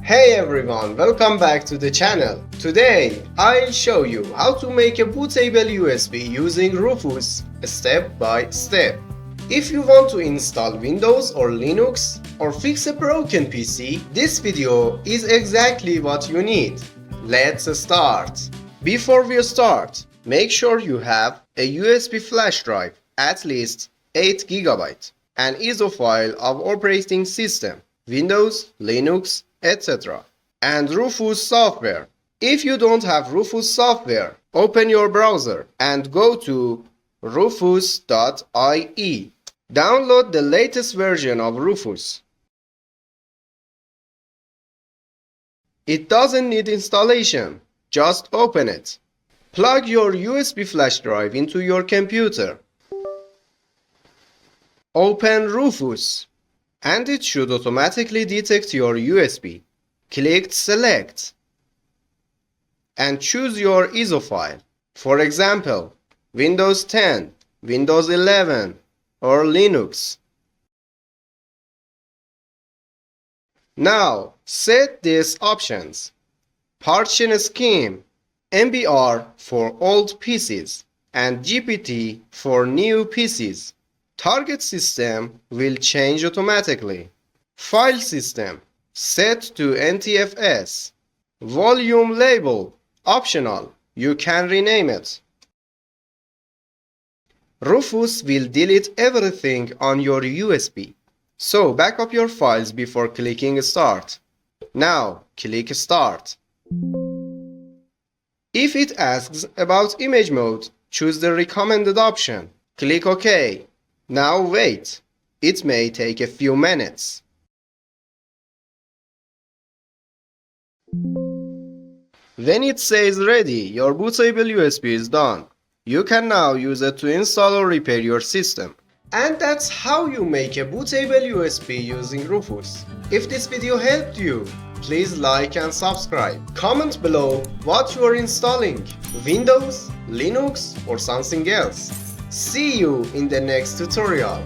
Hey everyone, welcome back to the channel. Today, I'll show you how to make a bootable USB using Rufus step by step. If you want to install Windows or Linux or fix a broken PC, this video is exactly what you need. Let's start. Before we start, make sure you have a USB flash drive, at least 8 GB, an ISO file of operating system, Windows, Linux, etc. and Rufus software. If you don't have Rufus software, open your browser and go to rufus.ie. Download the latest version of Rufus. It doesn't need installation, just open it. Plug your USB flash drive into your computer. Open Rufus, and it should automatically detect your USB. Click Select and choose your ISO file. For example, Windows 10, Windows 11, or Linux. Now, set these options. Partition scheme, MBR for old PCs, and GPT for new PCs. Target system will change automatically. File system set to NTFS. Volume label optional. You can rename it. Rufus will delete everything on your USB. So back up your files before clicking Start. Now click Start. If it asks about image mode, choose the recommended option. Click OK. Now wait. It may take a few minutes. When it says ready, your bootable USB is done. You can now use it to install or repair your system. And that's how you make a bootable USB using Rufus. If this video helped you, please like and subscribe. Comment below what you are installing, Windows, Linux, or something else. See you in the next tutorial.